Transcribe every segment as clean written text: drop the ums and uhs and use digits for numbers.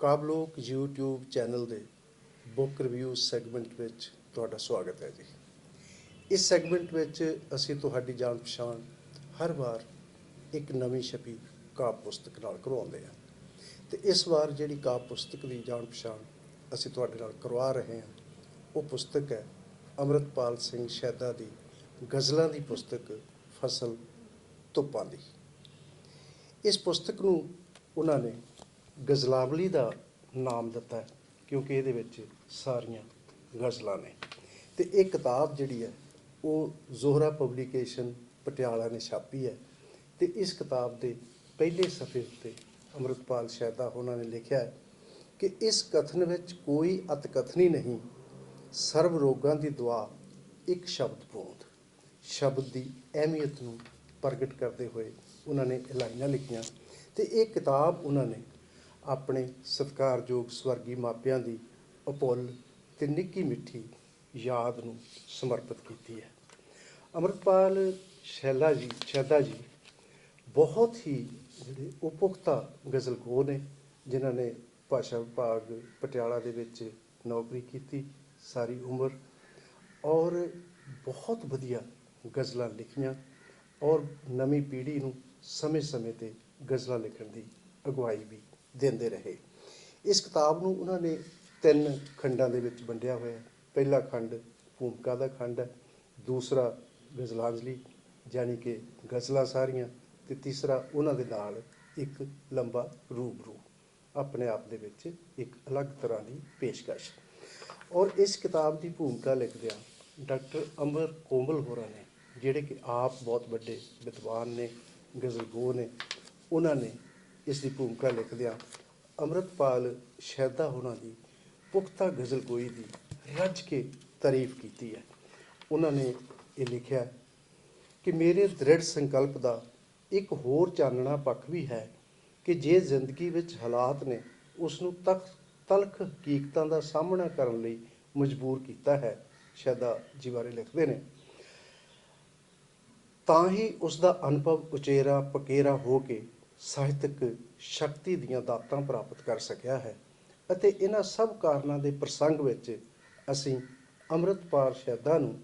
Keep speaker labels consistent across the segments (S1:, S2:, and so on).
S1: ਕਾਬਲੋਕ YouTube channel ਦੇ book review segment ਵਿੱਚ ਤੁਹਾਡਾ ਸਵਾਗਤ ਹੈ ਜੀ। ਇਸ ਸੈਗਮੈਂਟ ਵਿੱਚ ਅਸੀਂ ਤੁਹਾਡੀ ਜਾਣ ਪਛਾਣ ਹਰ ਵਾਰ ਇੱਕ ਨਵੀਂ ਛਪੀ ਕਾਵਿ ਪੁਸਤਕ ਨਾਲ ਕਰਵਾਉਂਦੇ ਹਾਂ ਅਤੇ ਇਸ ਵਾਰ ਜਿਹੜੀ ਕਾਵਿ ਪੁਸਤਕ ਦੀ ਜਾਣ ਪਛਾਣ ਅਸੀਂ ਤੁਹਾਡੇ ਨਾਲ ਕਰਵਾ ਰਹੇ ਹਾਂ ਉਹ ਪੁਸਤਕ ਹੈ ਅੰਮ੍ਰਿਤਪਾਲ ਸਿੰਘ ਸ਼ੈਦਾ ਦੀ ਗਜ਼ਲਾਂ ਦੀ ਪੁਸਤਕ ਫਸਲ ਧੁੱਪਾਂ ਦੀ। ਇਸ ਪੁਸਤਕ ਨੂੰ ਉਹਨਾਂ ਨੇ ਗਜ਼ਲਾਵਲੀ ਦਾ ਨਾਮ ਦਿੱਤਾ ਕਿਉਂਕਿ ਇਹਦੇ ਵਿੱਚ ਸਾਰੀਆਂ ਗਜ਼ਲਾਂ ਨੇ ਅਤੇ ਇਹ ਕਿਤਾਬ ਜਿਹੜੀ ਹੈ ਉਹ ਜ਼ੋਹਰਾ ਪਬਲੀਕੇਸ਼ਨ ਪਟਿਆਲਾ ਨੇ ਛਾਪੀ ਹੈ ਅਤੇ ਇਸ ਕਿਤਾਬ ਦੇ ਪਹਿਲੇ ਸਫ਼ੇ ਉੱਤੇ ਅੰਮ੍ਰਿਤਪਾਲ ਸ਼ੈਦਾ ਉਹਨਾਂ ਨੇ ਲਿਖਿਆ ਹੈ ਕਿ ਇਸ ਕਥਨ ਵਿੱਚ ਕੋਈ ਅਤਕਥਨੀ ਨਹੀਂ, ਸਰਬ ਰੋਗਾਂ ਦੀ ਦਵਾ ਇੱਕ ਸ਼ਬਦ ਬੂੰਦ। ਸ਼ਬਦ ਦੀ ਅਹਿਮੀਅਤ ਨੂੰ ਪ੍ਰਗਟ ਕਰਦੇ ਹੋਏ ਉਹਨਾਂ ਨੇ ਇਹ ਲਾਈਨਾਂ ਲਿਖੀਆਂ ਅਤੇ ਇਹ ਕਿਤਾਬ ਉਹਨਾਂ ਨੇ ਆਪਣੇ ਸਤਿਕਾਰਯੋਗ ਸਵਰਗੀ ਮਾਪਿਆਂ ਦੀ ਅਭੁੱਲ ਅਤੇ ਨਿੱਕੀ ਮਿੱਠੀ ਯਾਦ ਨੂੰ ਸਮਰਪਿਤ ਕੀਤੀ ਹੈ। ਅੰਮ੍ਰਿਤਪਾਲ ਸ਼ੈਦਾ ਜੀ ਬਹੁਤ ਹੀ ਜਿਹੜੇ ਉਪੁਖਤਾ ਗਜ਼ਲਖੋਰ ਨੇ, ਜਿਨ੍ਹਾਂ ਨੇ ਭਾਸ਼ਾ ਵਿਭਾਗ ਪਟਿਆਲਾ ਦੇ ਵਿੱਚ ਨੌਕਰੀ ਕੀਤੀ ਸਾਰੀ ਉਮਰ ਔਰ ਬਹੁਤ ਵਧੀਆ ਗਜ਼ਲਾਂ ਲਿਖੀਆਂ ਔਰ ਨਵੀਂ ਪੀੜ੍ਹੀ ਨੂੰ ਸਮੇਂ-ਸਮੇਂ 'ਤੇ ਗਜ਼ਲਾਂ ਲਿਖਣ ਦੀ ਅਗਵਾਈ ਵੀ ਦਿੰਦੇ ਰਹੇ। ਇਸ ਕਿਤਾਬ ਨੂੰ ਉਹਨਾਂ ਨੇ 3 ਖੰਡਾਂ ਦੇ ਵਿੱਚ ਵੰਡਿਆ ਹੋਇਆ। ਪਹਿਲਾ ਖੰਡ ਭੂਮਿਕਾ ਦਾ ਖੰਡ ਹੈ, ਦੂਸਰਾ ਗਜ਼ਲਾਂਜਲੀ ਯਾਨੀ ਕਿ ਗਜ਼ਲਾਂ ਸਾਰੀਆਂ, ਅਤੇ ਤੀਸਰਾ ਉਹਨਾਂ ਦੇ ਨਾਲ ਇੱਕ ਲੰਬਾ ਰੂਬਰੂ, ਆਪਣੇ ਆਪ ਦੇ ਵਿੱਚ ਇੱਕ ਅਲੱਗ ਤਰ੍ਹਾਂ ਦੀ ਪੇਸ਼ਕਸ਼। ਔਰ ਇਸ ਕਿਤਾਬ ਦੀ ਭੂਮਿਕਾ ਲਿਖਦਿਆਂ ਡਾਕਟਰ ਅਮਰ ਕੋਮਲ ਹੋਰਾਂ ਨੇ, ਜਿਹੜੇ ਕਿ ਆਪ ਬਹੁਤ ਵੱਡੇ ਵਿਦਵਾਨ ਨੇ, ਗਜ਼ਲਗੋ ਨੇ, ਉਹਨਾਂ ਨੇ ਇਸ ਦੀ ਭੂਮਿਕਾ ਲਿਖਦਿਆਂ ਅੰਮ੍ਰਿਤਪਾਲ ਸ਼ੈਦਾ ਹੋਰਾਂ ਦੀ ਪੁਖਤਾ ਗਜ਼ਲਗੋਈ ਦੀ ਰੱਜ ਕੇ ਤਾਰੀਫ ਕੀਤੀ ਹੈ। ਉਹਨਾਂ ਨੇ ਇਹ ਲਿਖਿਆ ਕਿ ਮੇਰੇ ਦ੍ਰਿੜ ਸੰਕਲਪ ਦਾ ਇੱਕ ਹੋਰ ਚਾਨਣਾ ਪੱਖ ਵੀ ਹੈ ਕਿ ਜੇ ਜ਼ਿੰਦਗੀ ਵਿੱਚ ਹਾਲਾਤ ਨੇ ਉਸ ਨੂੰ ਤਲਖ ਹਕੀਕਤਾਂ ਦਾ ਸਾਹਮਣਾ ਕਰਨ ਲਈ ਮਜਬੂਰ ਕੀਤਾ ਹੈ, ਸ਼ੈਦਾ ਜੀ ਬਾਰੇ ਲਿਖਦੇ ਨੇ, ਤਾਂ ਹੀ ਉਸ ਦਾ ਅਨੁਭਵ ਉਚੇਰਾ ਪਕੇਰਾ ਹੋ ਕੇ ਸਾਹਿਤਕ ਸ਼ਕਤੀ ਦੀਆਂ ਦਾਤਾਂ ਪ੍ਰਾਪਤ ਕਰ ਸਕਿਆ ਹੈ ਅਤੇ ਇਹਨਾਂ ਸਭ ਕਾਰਨਾਂ ਦੇ ਪ੍ਰਸੰਗ ਵਿੱਚ ਅਸੀਂ ਅੰਮ੍ਰਿਤਪਾਲ ਸ਼ੈਦਾ ਨੂੰ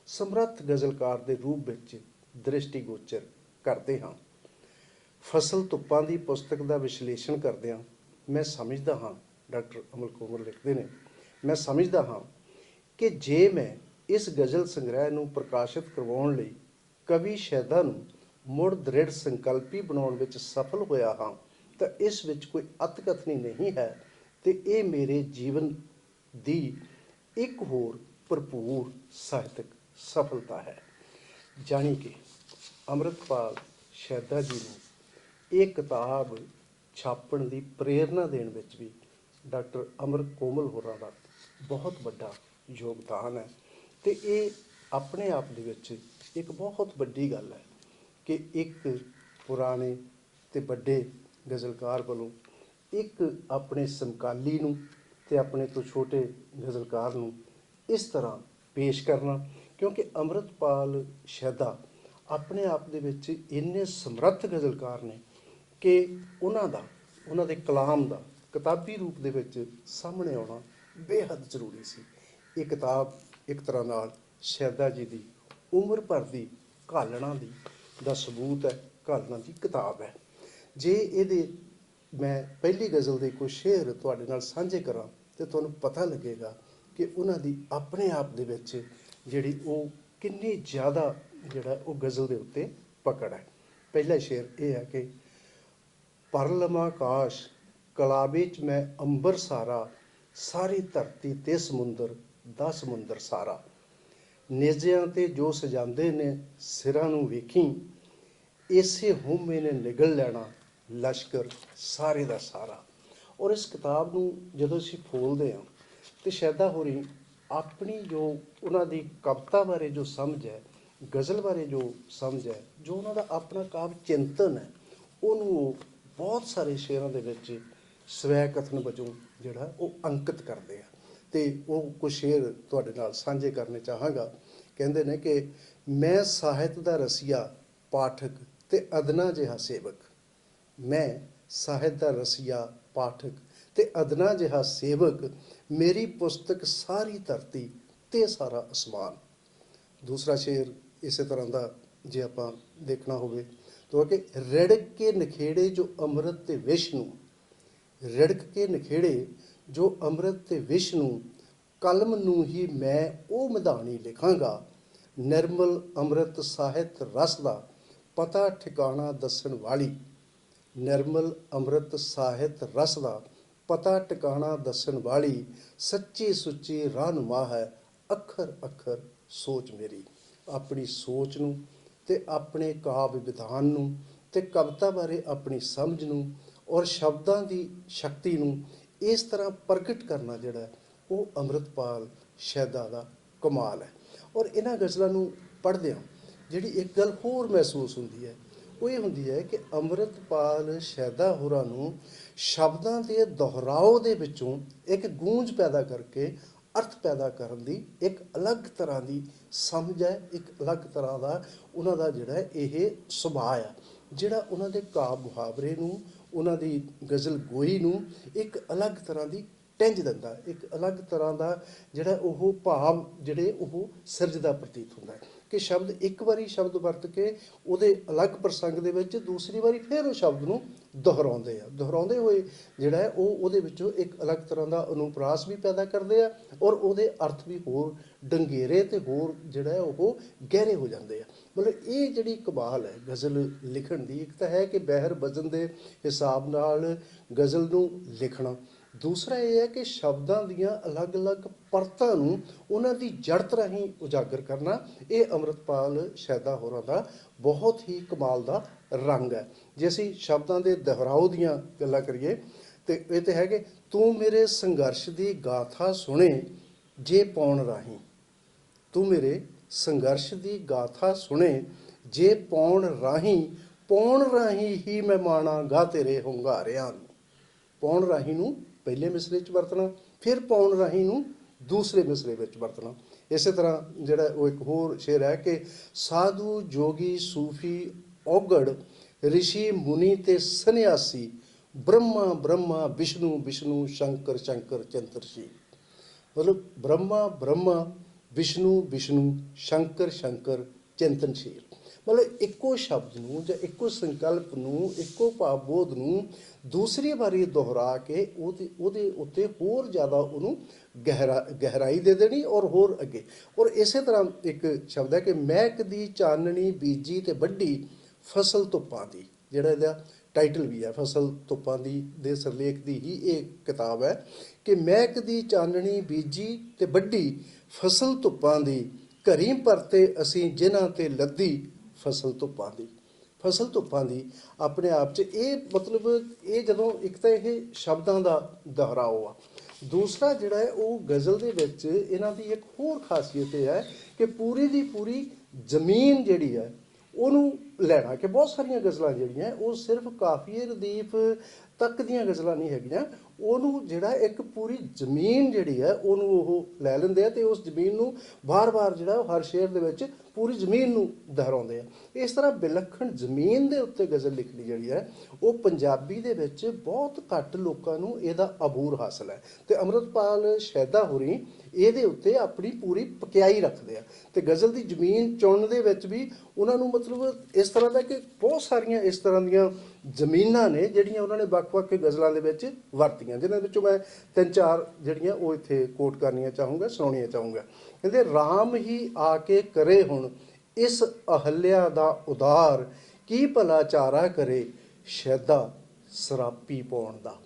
S1: ਸਮਰੱਥ ਗਜ਼ਲਕਾਰ ਦੇ ਰੂਪ ਵਿੱਚ ਦ੍ਰਿਸ਼ਟੀਗੋਚਰ ਕਰਦੇ ਹਾਂ। ਫਸਲ ਧੁੱਪਾਂ ਦੀ ਪੁਸਤਕ ਦਾ ਵਿਸ਼ਲੇਸ਼ਣ ਕਰਦਿਆਂ ਮੈਂ ਸਮਝਦਾ ਹਾਂ, ਡਾਕਟਰ ਅਮਰ ਕੋਮਲ ਲਿਖਦੇ ਨੇ, ਮੈਂ ਸਮਝਦਾ ਹਾਂ ਕਿ ਜੇ ਮੈਂ ਇਸ ਗਜ਼ਲ ਸੰਗ੍ਰਹਿ ਨੂੰ ਪ੍ਰਕਾਸ਼ਿਤ ਕਰਵਾਉਣ ਲਈ ਕਵੀ ਸ਼ੈਦਾ ਨੂੰ ਮੁੜ ਦ੍ਰਿੜ ਸੰਕਲਪੀ ਬਣਾਉਣ ਵਿੱਚ ਸਫਲ ਹੋਇਆ ਹਾਂ ਤਾਂ ਇਸ ਵਿੱਚ ਕੋਈ ਅਤਕਥਨੀ ਨਹੀਂ ਹੈ ਅਤੇ ਇਹ ਮੇਰੇ ਜੀਵਨ ਦੀ ਇੱਕ ਹੋਰ ਭਰਪੂਰ ਸਾਹਿਤਕ ਸਫਲਤਾ ਹੈ। ਜਾਣੀ ਕਿ ਅੰਮ੍ਰਿਤਪਾਲ ਸ਼ੈਦਾ ਜੀ ਨੂੰ ਇਹ ਕਿਤਾਬ ਛਾਪਣ ਦੀ ਪ੍ਰੇਰਨਾ ਦੇਣ ਵਿੱਚ ਵੀ ਡਾਕਟਰ ਅਮਰ ਕੋਮਲ ਹੋਰਾਂ ਦਾ ਬਹੁਤ ਵੱਡਾ ਯੋਗਦਾਨ ਹੈ ਅਤੇ ਇਹ ਆਪਣੇ ਆਪ ਦੇ ਵਿੱਚ ਇੱਕ ਬਹੁਤ ਵੱਡੀ ਗੱਲ ਹੈ ਕਿ ਇੱਕ ਪੁਰਾਣੇ ਅਤੇ ਵੱਡੇ ਗਜ਼ਲਕਾਰ ਵੱਲੋਂ ਇੱਕ ਆਪਣੇ ਸਮਕਾਲੀ ਨੂੰ ਅਤੇ ਆਪਣੇ ਤੋਂ ਛੋਟੇ ਗਜ਼ਲਕਾਰ ਨੂੰ ਇਸ ਤਰ੍ਹਾਂ ਪੇਸ਼ ਕਰਨਾ, ਕਿਉਂਕਿ ਅੰਮ੍ਰਿਤਪਾਲ ਸ਼ੈਦਾ ਆਪਣੇ ਆਪ ਦੇ ਵਿੱਚ ਇੰਨੇ ਸਮਰੱਥ ਗਜ਼ਲਕਾਰ ਨੇ ਕਿ ਉਹਨਾਂ ਦੇ ਕਲਾਮ ਦਾ ਕਿਤਾਬੀ ਰੂਪ ਦੇ ਵਿੱਚ ਸਾਹਮਣੇ ਆਉਣਾ ਬੇਹੱਦ ਜ਼ਰੂਰੀ ਸੀ। ਇਹ ਕਿਤਾਬ ਇੱਕ ਤਰ੍ਹਾਂ ਨਾਲ ਸ਼ੈਦਾ ਜੀ ਦੀ ਉਮਰ ਭਰ ਦੀ ਘਾਲਣਾ ਦਾ ਸਬੂਤ ਹੈ, ਘਾਲਣਾ ਦੀ ਕਿਤਾਬ ਹੈ। ਜੇ ਮੈਂ ਪਹਿਲੀ ਗਜ਼ਲ ਦੇ ਕੁਝ ਸ਼ੇਅਰ ਤੁਹਾਡੇ ਨਾਲ ਸਾਂਝੇ ਕਰਾਂ ਤਾਂ ਤੁਹਾਨੂੰ ਪਤਾ ਲੱਗੇਗਾ ਕਿ ਉਹਨਾਂ ਦੀ ਆਪਣੇ ਆਪ ਦੇ ਵਿੱਚ ਜਿਹੜੀ ਉਹ ਕਿੰਨੀ ਜ਼ਿਆਦਾ ਉਹ ਗਜ਼ਲ ਦੇ ਉੱਤੇ ਪਕੜ ਹੈ। ਪਹਿਲਾ ਸ਼ੇਅਰ ਇਹ ਹੈ ਕਿ ਪਰ ਲਵਾਂ ਆਕਾਸ਼ ਕਲਾਬੇ 'ਚ ਮੈਂ ਅੰਬਰ ਸਾਰਾ, ਸਾਰੀ ਧਰਤੀ ਤੇ ਸਮੁੰਦਰ ਦਾ ਸਮੁੰਦਰ ਸਾਰਾ, ਨੇਜ਼ਿਆਂ 'ਤੇ ਜੋ ਸਜਾਉਂਦੇ ਨੇ ਸਿਰਾਂ ਨੂੰ ਵੇਖੀ, ਇਸੇ ਹਉਮੈ ਨੇ ਨਿਗਲ ਲੈਣਾ ਲਸ਼ਕਰ ਸਾਰੇ ਦਾ ਸਾਰਾ। ਔਰ ਇਸ ਕਿਤਾਬ ਨੂੰ ਜਦੋਂ ਅਸੀਂ ਫੋਲਦੇ ਹਾਂ ਤਾਂ ਸ਼ੈਦਾ ਹੋਰੀ ਆਪਣੀ ਜੋ ਉਹਨਾਂ ਦੀ ਕਵਿਤਾ ਬਾਰੇ ਜੋ ਸਮਝ ਹੈ, ਗਜ਼ਲ ਬਾਰੇ ਜੋ ਸਮਝ ਹੈ, ਜੋ ਉਹਨਾਂ ਦਾ ਆਪਣਾ ਕਾਵਿ ਚਿੰਤਨ ਹੈ, ਉਹਨੂੰ ਉਹ ਬਹੁਤ ਸਾਰੇ ਸ਼ੇਅਰਾਂ ਦੇ ਵਿੱਚ ਸਵੈ ਕਥਨ ਵਜੋਂ ਉਹ ਅੰਕਿਤ ਕਰਦੇ ਆ ਅਤੇ ਉਹ ਕੁਝ ਸ਼ੇਅਰ ਤੁਹਾਡੇ ਨਾਲ ਸਾਂਝੇ ਕਰਨੇ ਚਾਹਾਂਗਾ। ਕਹਿੰਦੇ ਨੇ ਕਿ ਮੈਂ ਸਾਹਿਤ ਦਾ ਰਸੀਆ ਪਾਠਕ ਅਤੇ ਅਦਨਾ ਜਿਹਾ ਸੇਵਕ, ਮੈਂ ਸਾਹਿਤ ਦਾ ਰਸੀਆ ਪਾਠਕ ਤੇ ਅਦਨਾ ਜਿਹਾ ਸੇਵਕ, ਮੇਰੀ ਪੁਸਤਕ ਸਾਰੀ ਧਰਤੀ ਤੇ ਸਾਰਾ ਅਸਮਾਨ। ਦੂਸਰਾ ਸ਼ੇਰ ਇਸੇ ਤਰ੍ਹਾਂ ਦਾ ਜੇ ਆਪਾਂ ਦੇਖਣਾ ਹੋਵੇ ਤਾਂ ਕਿ ਰਿੜਕ ਕੇ ਨਖੇੜੇ ਜੋ ਅੰਮ੍ਰਿਤ ਤੇ ਵਿਸ਼ ਨੂੰ, ਰਿੜਕ ਕੇ ਨਖੇੜੇ ਜੋ ਅੰਮ੍ਰਿਤ ਤੇ ਵਿਸ਼ ਨੂੰ, ਕਲਮ ਨੂੰ ਹੀ ਮੈਂ ਉਹ ਮਧਾਣੀ ਲਿਖਾਂਗਾ। ਨਿਰਮਲ ਅੰਮ੍ਰਿਤ ਸਾਹਿਤ ਰਸ ਦਾ ਪਤਾ ਠਿਕਾਣਾ ਦੱਸਣ ਵਾਲੀ, ਨਿਰਮਲ ਅੰਮ੍ਰਿਤ ਸਾਹਿਤ ਰਸ ਦਾ ਪਤਾ ਟਿਕਾਣਾ ਦੱਸਣ ਵਾਲੀ, ਸੱਚੀ ਸੁੱਚੀ ਰਾਹਨੁਮਾ ਹੈ ਅੱਖਰ ਅੱਖਰ ਸੋਚ ਮੇਰੀ। ਆਪਣੀ ਸੋਚ ਨੂੰ ਤੇ ਆਪਣੇ ਕਾਵਿ ਵਿਧਾਨ ਨੂੰ ਤੇ ਕਵਿਤਾ ਬਾਰੇ ਆਪਣੀ ਸਮਝ ਨੂੰ ਔਰ ਸ਼ਬਦਾਂ ਦੀ ਸ਼ਕਤੀ ਨੂੰ ਇਸ ਤਰ੍ਹਾਂ ਪ੍ਰਗਟ ਕਰਨਾ ਜਿਹੜਾ ਉਹ ਅੰਮ੍ਰਿਤਪਾਲ ਸ਼ੈਦਾ ਦਾ ਕਮਾਲ ਹੈ। ਔਰ ਇਹਨਾਂ ਗਜ਼ਲਾਂ ਨੂੰ ਪੜ੍ਹਦਿਆਂ ਜਿਹੜੀ ਇੱਕ ਗੱਲ ਹੋਰ ਮਹਿਸੂਸ ਹੁੰਦੀ ਹੈ ਉਹ ਇਹ ਹੁੰਦੀ ਹੈ ਕਿ ਅੰਮ੍ਰਿਤਪਾਲ ਸ਼ੈਦਾ ਹੋਰਾਂ ਨੂੰ ਸ਼ਬਦਾਂ ਦੇ ਦੁਹਰਾਓ ਦੇ ਵਿੱਚੋਂ ਇੱਕ ਗੂੰਜ ਪੈਦਾ ਕਰਕੇ ਅਰਥ ਪੈਦਾ ਕਰਨ ਦੀ ਇੱਕ ਅਲੱਗ ਤਰ੍ਹਾਂ ਦੀ ਸਮਝ ਹੈ, ਇੱਕ ਅਲੱਗ ਤਰ੍ਹਾਂ ਦਾ ਉਹਨਾਂ ਦਾ ਜਿਹੜਾ ਇਹ ਸੁਭਾਅ ਆ, ਜਿਹੜਾ ਉਹਨਾਂ ਦੇ ਕਾਵਿ ਮੁਹਾਵਰੇ ਨੂੰ, ਉਹਨਾਂ ਦੀ ਗਜ਼ਲ ਗੋਈ ਨੂੰ ਇੱਕ ਅਲੱਗ ਤਰ੍ਹਾਂ ਦੀ ਟਿੰਜ ਦਿੰਦਾ, ਇੱਕ ਅਲੱਗ ਤਰ੍ਹਾਂ ਦਾ ਜਿਹੜਾ ਉਹ ਭਾਵ ਜਿਹੜੇ ਉਹ ਸਿਰਜਦਾ ਪ੍ਰਤੀਤ ਹੁੰਦਾ ਹੈ ਕਿ ਸ਼ਬਦ ਇੱਕ ਵਾਰੀ ਸ਼ਬਦ ਵਰਤ ਕੇ ਉਹਦੇ ਅਲੱਗ ਪ੍ਰਸੰਗ ਦੇ ਵਿੱਚ ਦੂਸਰੀ ਵਾਰੀ ਫਿਰ ਉਹ ਸ਼ਬਦ ਨੂੰ ਦੁਹਰਾਉਂਦੇ ਆ, ਦੁਹਰਾਉਂਦੇ ਹੋਏ ਜਿਹੜਾ ਹੈ ਉਹ ਉਹਦੇ ਵਿੱਚੋਂ ਇੱਕ ਅਲੱਗ ਤਰ੍ਹਾਂ ਦਾ ਅਨੁਪਰਾਸ ਵੀ ਪੈਦਾ ਕਰਦੇ ਆ ਔਰ ਉਹਦੇ ਅਰਥ ਵੀ ਹੋਰ ਡੰਗੇਰੇ ਤੇ ਹੋਰ ਜਿਹੜਾ ਹੈ ਉਹ ਗਹਿਰੇ ਹੋ ਜਾਂਦੇ ਆ। ਮਤਲਬ ਇਹ ਜਿਹੜੀ ਕਮਾਲ ਹੈ ਗਜ਼ਲ ਲਿਖਣ ਦੀ, ਇੱਕ ਤਾਂ ਹੈ ਕਿ ਬਹਿਰ ਵਜ਼ਨ ਦੇ ਹਿਸਾਬ ਨਾਲ ਗਜ਼ਲ ਨੂੰ ਲਿਖਣਾ, ਦੂਸਰਾ ਇਹ ਹੈ ਕਿ ਸ਼ਬਦਾਂ ਦੀਆਂ ਅਲੱਗ-ਅਲੱਗ ਪਰਤਾਂ ਨੂੰ ਉਹਨਾਂ ਦੀ ਜੜਤ ਰਾਹੀਂ ਉਜਾਗਰ ਕਰਨਾ। ਇਹ ਅੰਮ੍ਰਿਤਪਾਲ ਸ਼ੈਦਾ ਹੋਰਾਂ ਦਾ ਬਹੁਤ ਹੀ ਕਮਾਲ ਦਾ ਰੰਗ ਹੈ। ਜੇ ਅਸੀਂ ਸ਼ਬਦਾਂ ਦੇ ਦੁਹਰਾਓ ਦੀਆਂ ਗੱਲਾਂ ਕਰੀਏ ਤੇ ਇਹ ਤਾਂ ਹੈ ਕਿ ਤੂੰ ਮੇਰੇ ਸੰਘਰਸ਼ ਦੀ ਗਾਥਾ ਸੁਣੇ ਜੇ ਪਾਉਣ ਰਾਹੀਂ, ਤੂੰ ਮੇਰੇ ਸੰਘਰਸ਼ ਦੀ ਗਾਥਾ ਸੁਣੇ ਜੇ ਪਾਉਣ ਰਾਹੀਂ ਹੀ ਮੈਂ ਮਾਣਾਂਗਾ ਤੇਰੇ ਹੁੰਗਾਰਿਆਂ ਨੂੰ। ਪਾਉਣ ਰਾਹੀਂ ਨੂੰ ਪਹਿਲੇ ਮਿਸਰੇ 'ਚ ਵਰਤਣਾ, ਫਿਰ ਪਾਉਣ ਰਾਹੀਂ ਨੂੰ ਦੂਸਰੇ ਮਿਸਰੇ ਵਿੱਚ ਵਰਤਣਾ। ਇਸੇ ਤਰ੍ਹਾਂ ਜਿਹੜਾ ਉਹ ਇੱਕ ਹੋਰ ਸ਼ੇਰ ਹੈ ਕਿ ਸਾਧੂ ਜੋਗੀ ਸੂਫੀ ਔਗੜ ਰਿਸ਼ੀ ਮੁਨੀ ਤੇ ਸੰਨਿਆਸੀ, ਬ੍ਰਹਮਾ ਵਿਸ਼ਨੂੰ ਸ਼ੰਕਰ ਚੰਤਰਸ਼ੀ। ਮਤਲਬ ਬ੍ਰਹਮਾ ਵਿਸ਼ਨੂੰ ਸ਼ੰਕਰ ਚਿੰਤਨਸ਼ੀਲ। ਮਤਲਬ ਇੱਕੋ ਸ਼ਬਦ ਨੂੰ ਜਾਂ ਇੱਕੋ ਸੰਕਲਪ ਨੂੰ, ਇੱਕੋ ਭਾਵਬੋਧ ਨੂੰ ਦੂਸਰੀ ਵਾਰੀ ਦੁਹਰਾ ਕੇ ਉਹਦੇ ਉੱਤੇ ਹੋਰ ਜ਼ਿਆਦਾ ਉਹਨੂੰ ਗਹਿਰਾਈ ਦੇ ਦੇਣੀ ਔਰ ਹੋਰ ਅੱਗੇ। ਔਰ ਇਸੇ ਤਰ੍ਹਾਂ ਇੱਕ ਸ਼ਬਦ ਹੈ ਕਿ ਮਹਿਕ ਦੀ ਚਾਨਣੀ ਬੀਜੀ ਤੇ ਵੱਢੀ ਫਸਲ ਧੁੱਪਾਂ ਦੀ, ਜਿਹੜਾ ਇਹਦਾ ਟਾਈਟਲ ਵੀ ਹੈ ਫਸਲ ਧੁੱਪਾਂ ਦੀ ਦੇ ਸਿਰਲੇਖ ਦੀ ਹੀ ਇਹ ਕਿਤਾਬ ਹੈ ਕਿ ਮਹਿਕ ਦੀ ਚਾਨਣੀ ਬੀਜੀ ਤੇ ਵੱਢੀ ਫਸਲ ਧੁੱਪਾਂ ਦੀ, ਘਰੀ ਪਰਤੇ ਅਸੀਂ ਜਿਨ੍ਹਾਂ ਤੇ ਲੱਦੀ ਫਸਲ ਧੁੱਪਾਂ ਦੀ ਆਪਣੇ ਆਪ 'ਚ ਇਹ ਮਤਲਬ ਇਹ ਜਦੋਂ ਇੱਕ ਤਾਂ ਇਹ ਸ਼ਬਦਾਂ ਦਾ ਦੁਹਰਾਓ ਆ, ਦੂਸਰਾ ਜਿਹੜਾ ਹੈ ਉਹ ਗਜ਼ਲ ਦੇ ਵਿੱਚ ਇਹਨਾਂ ਦੀ ਇੱਕ ਹੋਰ ਖਾਸੀਅਤ ਇਹ ਹੈ ਕਿ ਪੂਰੀ ਦੀ ਪੂਰੀ ਜ਼ਮੀਨ ਜਿਹੜੀ ਹੈ ਉਹਨੂੰ ਲੈਣਾ। ਕਿ ਬਹੁਤ ਸਾਰੀਆਂ ਗਜ਼ਲਾਂ ਜਿਹੜੀਆਂ ਉਹ ਸਿਰਫ ਕਾਫੀਏ ਰਦੀਫ ਤੱਕ ਦੀਆਂ ਗਜ਼ਲਾਂ ਨਹੀਂ ਹੈਗੀਆਂ, ਉਹਨੂੰ ਜਿਹੜਾ ਇੱਕ ਪੂਰੀ ਜ਼ਮੀਨ ਜਿਹੜੀ ਹੈ ਉਹਨੂੰ ਉਹ ਲੈ ਲੈਂਦੇ ਆ ਅਤੇ ਉਸ ਜ਼ਮੀਨ ਨੂੰ ਵਾਰ-ਵਾਰ ਜਿਹੜਾ ਉਹ ਹਰ ਸ਼ੇਰ ਦੇ ਵਿੱਚ ਪੂਰੀ ਜ਼ਮੀਨ ਨੂੰ ਦੁਹਰਾਉਂਦੇ ਆ। ਇਸ ਤਰ੍ਹਾਂ ਵਿਲੱਖਣ ਜ਼ਮੀਨ ਦੇ ਉੱਤੇ ਗਜ਼ਲ ਲਿਖਣੀ ਜਿਹੜੀ ਹੈ ਉਹ ਪੰਜਾਬੀ ਦੇ ਵਿੱਚ ਬਹੁਤ ਘੱਟ ਲੋਕਾਂ ਨੂੰ ਇਹਦਾ ਅਬੂਰ ਹਾਸਲ ਹੈ ਅਤੇ ਅੰਮ੍ਰਿਤਪਾਲ ਸ਼ੈਦਾ ਹੋਰੀ ਇਹਦੇ ਉੱਤੇ ਆਪਣੀ ਪੂਰੀ ਪਕਿਆਈ ਰੱਖਦੇ ਆ ਅਤੇ ਗਜ਼ਲ ਦੀ ਜ਼ਮੀਨ ਚੁਣਨ ਦੇ ਵਿੱਚ ਵੀ ਉਹਨਾਂ ਨੂੰ ਮਤਲਬ ਇਸ ਤਰ੍ਹਾਂ ਦਾ ਕਿ ਬਹੁਤ ਸਾਰੀਆਂ ਇਸ ਤਰ੍ਹਾਂ ਦੀਆਂ ਜ਼ਮੀਨਾਂ ਨੇ ਜਿਹੜੀਆਂ ਉਹਨਾਂ ਨੇ ਵੱਖ-ਵੱਖ ਗਜ਼ਲਾਂ ਦੇ ਵਿੱਚ ਵਰਤੀਆਂ, ਜਿਨ੍ਹਾਂ ਵਿੱਚੋਂ ਮੈਂ 3-4 ਜਿਹੜੀਆਂ ਉਹ ਇੱਥੇ ਕੋਟ ਕਰਨੀਆਂ ਚਾਹੂੰਗਾ, ਸੁਣਾਉਣੀਆਂ ਚਾਹੂੰਗਾ। ਕਹਿੰਦੇ ਰਾਮ ਹੀ ਆ ਕੇ ਕਰੇ ਹੁਣ ਇਸ ਅਹਲਿਆ ਦਾ ਉਦਾਰ, ਕੀ ਭਲਾ ਚਾਰਾ ਕਰੇ ਸ਼ੈਦਾ ਸਰਾਪੀ ਪਾਉਣ ਦਾ।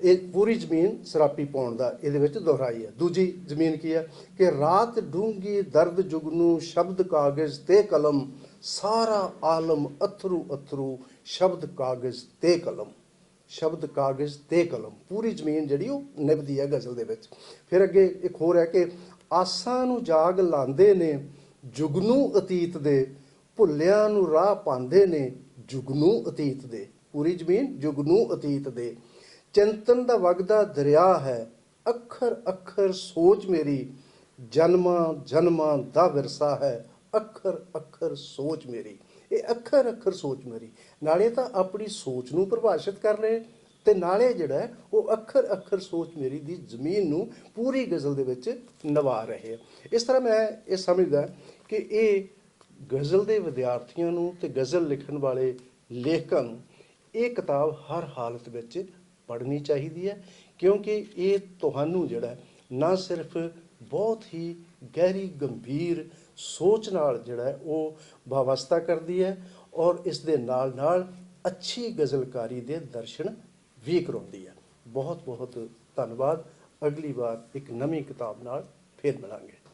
S1: ਇਹ ਪੂਰੀ ਜ਼ਮੀਨ ਸਰਾਪੀ ਪਾਉਣ ਦਾ ਇਹਦੇ ਵਿੱਚ ਦੁਹਰਾਈ ਹੈ। ਦੂਜੀ ਜ਼ਮੀਨ ਕੀ ਹੈ ਕਿ ਰਾਤ ਡੂੰਘੀ ਦਰਦ ਜੁਗਨੂ ਸ਼ਬਦ ਕਾਗਜ਼ ਤੇ ਕਲਮ, ਸਾਰਾ ਆਲਮ ਅਥਰੂ ਸ਼ਬਦ ਕਾਗਜ਼ ਤੇ ਕਲਮ। ਪੂਰੀ ਜ਼ਮੀਨ ਜਿਹੜੀ ਉਹ ਨਿਭਦੀ ਹੈ ਗਜ਼ਲ ਦੇ ਵਿੱਚ। ਫਿਰ ਅੱਗੇ ਇੱਕ ਹੋਰ ਹੈ ਕਿ ਆਸਾਂ ਨੂੰ ਜਾਗ ਲਾਉਂਦੇ ਨੇ ਜੁਗਨੂ ਅਤੀਤ ਦੇ, ਭੁੱਲਿਆਂ ਨੂੰ ਰਾਹ ਪਾਉਂਦੇ ਨੇ ਜੁਗਨੂ ਅਤੀਤ ਦੇ। ਪੂਰੀ ਜ਼ਮੀਨ ਜੁਗਨੂ ਅਤੀਤ ਦੇ। ਚਿੰਤਨ ਦਾ ਵਗਦਾ ਦਰਿਆ ਹੈ ਅੱਖਰ ਸੋਚ ਮੇਰੀ, ਜਨਮਾਂ ਦਾ ਵਿਰਸਾ ਹੈ ਅੱਖਰ ਸੋਚ ਮੇਰੀ। ਇਹ ਅੱਖਰ ਸੋਚ ਮੇਰੀ ਨਾਲੇ ਤਾਂ ਆਪਣੀ ਸੋਚ ਨੂੰ ਪਰਿਭਾਸ਼ਿਤ ਕਰ ਰਹੇ ਤੇ ਨਾਲੇ ਜਿਹੜਾ ਹੈ ਉਹ ਅੱਖਰ ਅੱਖਰ ਸੋਚ ਮੇਰੀ ਦੀ ਜ਼ਮੀਨ ਨੂੰ ਪੂਰੀ ਗਜ਼ਲ ਦੇ ਵਿੱਚ ਨਿਭਾ ਰਹੇ ਆ। ਇਸ ਤਰ੍ਹਾਂ ਮੈਂ ਇਹ ਸਮਝਦਾ ਕਿ ਇਹ ਗਜ਼ਲ ਦੇ ਵਿਦਿਆਰਥੀਆਂ ਨੂੰ ਤੇ ਗਜ਼ਲ ਲਿਖਣ ਵਾਲੇ ਲੇਖਕਾਂ ਨੂੰ ਇਹ ਕਿਤਾਬ ਹਰ ਹਾਲਤ ਵਿੱਚ ਪੜ੍ਹਨੀ ਚਾਹੀਦੀ ਹੈ, ਕਿਉਂਕਿ ਇਹ ਤੁਹਾਨੂੰ ਜਿਹੜਾ ਨਾ ਸਿਰਫ ਬਹੁਤ ਹੀ ਗਹਿਰੀ ਗੰਭੀਰ ਸੋਚ ਨਾਲ ਜਿਹੜਾ ਹੈ ਉਹ ਵਾਬਸਤਾ ਕਰਦੀ ਹੈ, ਔਰ ਇਸ ਦੇ ਨਾਲ ਨਾਲ ਅੱਛੀ ਗਜ਼ਲਕਾਰੀ ਦੇ ਦਰਸ਼ਨ ਵੀ ਕਰਾਉਂਦੀ ਹੈ। ਬਹੁਤ ਬਹੁਤ ਧੰਨਵਾਦ। ਅਗਲੀ ਵਾਰ ਇੱਕ ਨਵੀਂ ਕਿਤਾਬ ਨਾਲ ਫਿਰ ਮਿਲਾਂਗੇ।